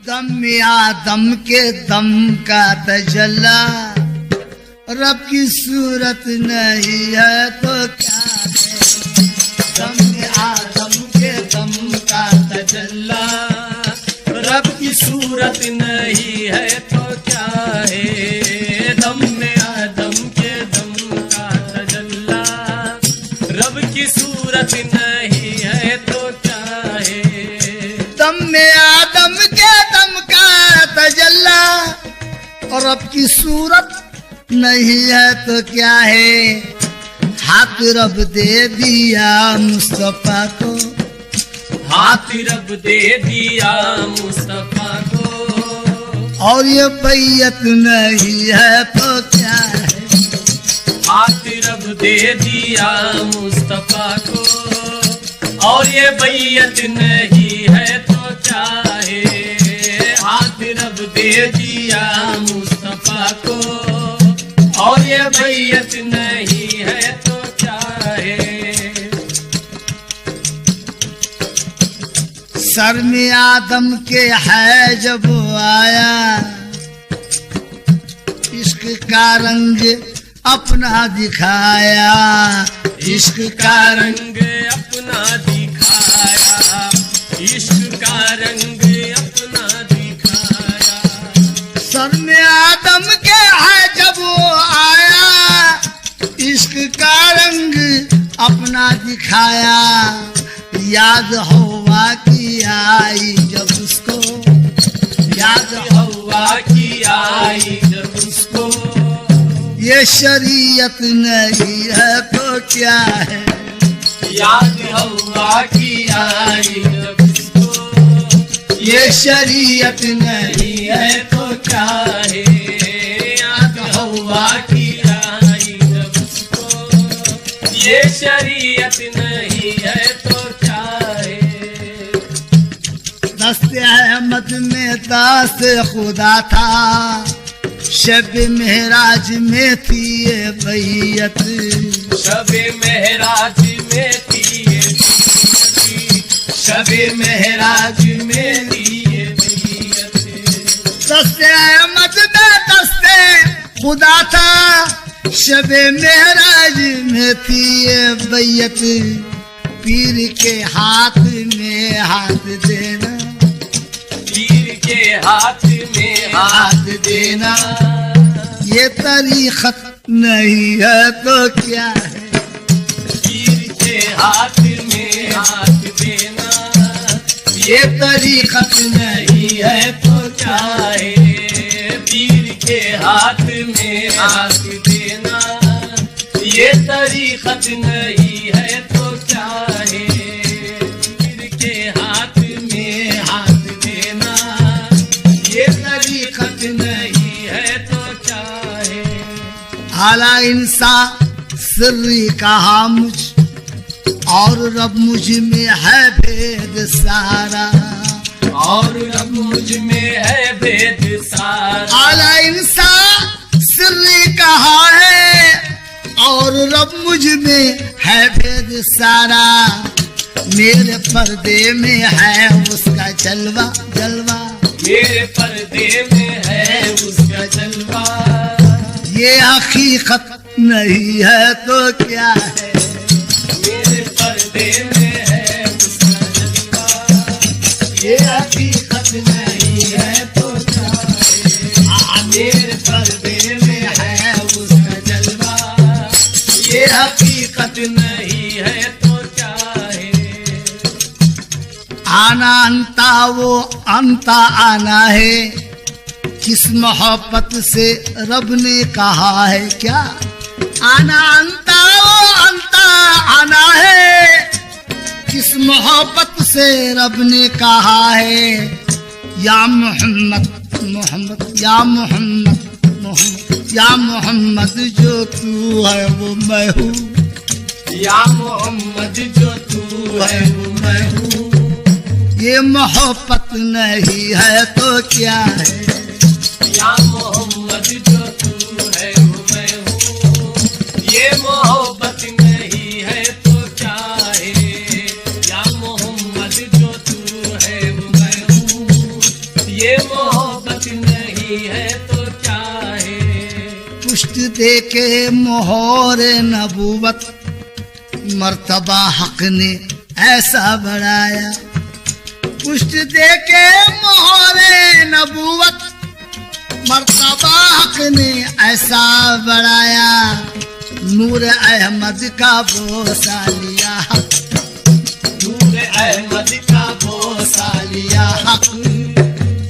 दम में आदम के दम का तजल्ला, रब की सूरत नहीं है तो क्या है। दम में आदम के दम का तजल्ला, रब की सूरत नहीं है तो क्या है। दम में आदम के दम का तजल्ला, रब की सूरत नहीं है तो क्या है। दम में आदम के दम का तजल्ला, और रब की सूरत नहीं है तो क्या है। हाथ रब दे दिया मुस्तफा को, हाथ रब दे दिया मुस्तफा को, और ये बैयत नहीं है तो क्या है। हाथ रब दे दिया मुस्तफा को, और ये बैयत नहीं है तो क्या है। हाथ रब दे दिया मुस्तफा को, और ये बैयत नहीं है तो क्या है। सर में आदम के है जब आया, इश्क का रंग अपना दिखाया, इश्क का रंग अपना दिखाया, इश्क का रंग अपना दिखाया। सर में आदम के है जब आया, इश्क का रंग अपना दिखाया। याद हवा की आई जब उसको, याद हवा की आई जब उसको, ये शरीयत नहीं है तो क्या है। याद हवा की आई जब उसको, ये शरीयत नहीं है तो क्या है। याद हवा की आई जब उसको, ये शरीयत नहीं है तो क्या है। दस्ते अहमद में दास खुदा था, शब महराज में थी ये बैयत। शब महराज में थी ये बैयत, शब महराज में थी ये बैयत। दस्ते अहमद में दस्ते खुदा था, शब महराज में थी ये बैयत। पीर के हाथ में हाथ देना, पीर के हाथ में हाथ देना, ये तरीक़त नहीं है तो क्या है। पीर के हाथ में हाथ देना, ये तरीक़त नहीं है तो क्या है। पीर के हाथ में हाथ देना, ये तरीक़त नहीं है तो क्या है। पीर के हाथ में हाथ देना, ये तरीक़त नहीं है तो क्या है। आला इंसान सिर्री कहा मुझ, और रब मुझ में है भेद सारा, और रब मुझ में है भेद सारा। आला इंसान सिर्री कहा है, और रब मुझ में है भेद सारा। मेरे पर्दे में है उसका जलवा जलवा, मेरे पर्दे में है उसका जलवा। ये हकीकत नहीं है तो क्या है। मेरे पर्दे में है उसका जलवा, ये हकीकत नहीं है तो क्या है। मेरे पर्दे में है उसका जलवा, ये हकीकत नहीं है तो क्या है। आना अंता वो अंता आना है, किस मोहब्बत से रब ने कहा है क्या। आना अंता वो अंता आना है, किस मोहब्बत से रब ने कहा है। या मोहम्मद मोहम्मद या मोहम्मद मोहम्मद या मोहम्मद, जो तू है वो मैं हूँ। या मोहम्मद जो तू है वो मैं हूँ। ये मोहब्बत नहीं है तो क्या है। या मोहम्मद जो तू है वो मैं हूँ। ये मोहब्बत नहीं है तो क्या है। या मोहम्मद जो तू है वो मैं हूँ। ये मोहब्बत नहीं है तो क्या है। पुष्ट दे के मोहर नबूवत मर्तबा हक ने ऐसा बढ़ाया। पुष्ट दे के मोहर नबूवत मर्तबा हक ने ऐसा बढ़ाया। नूर अहमद का बोसा लिया हक, नूर अहमद का बोसा लिया हक।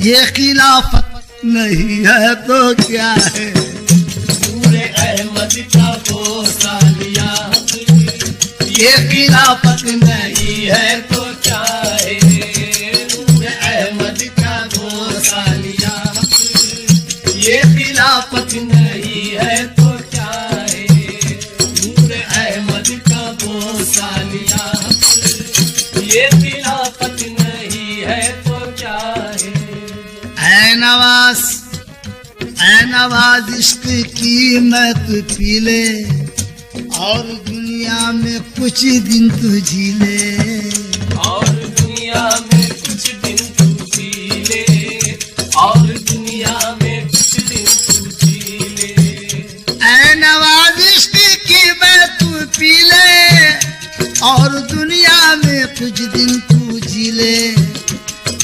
ये खिलाफत नहीं है तो क्या है। नूर अहमद का बोसा लिया हक, ये खिलाफत नहीं है तो क्या है। नूर अहमद का बोसा लिया हक, ये खिलाफत नहीं है तो क्या है। नूर अहमद का बोसा लिया हक, ये खिलाफत नहीं है तो क्या है। ऐ नवाज इश्क की मत पी ले और दुनिया में कुछ दिन तू जी ले। और दुनिया में कुछ दिन तू जी ले, और दुनिया में कुछ दिन तू जी ले। ऐ नवाज इश्क की मत पी ले और दुनिया में कुछ दिन तू जी ले।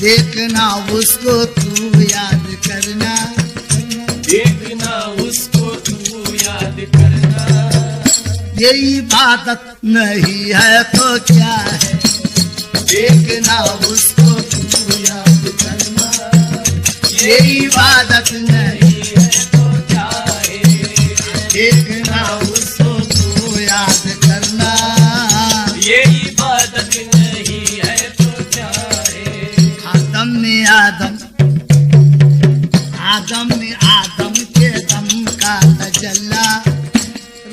देखना उसको तू याद करना, देखना उसको तू याद करना। ये इबादत नहीं है तो क्या है। देखना उसको तू याद करना, ये इबादत नहीं है तो क्या है। देखना उसको तू याद करना, ये इबादत नहीं है तो क्या है। आदम ने आदम, आदम ने आदम के दम का तजल्ला।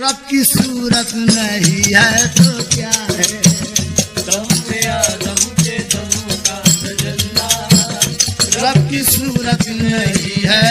रब की सूरत नहीं है तो क्या है। दम में आदम के दम का तजल्ला, रब की सूरत नहीं है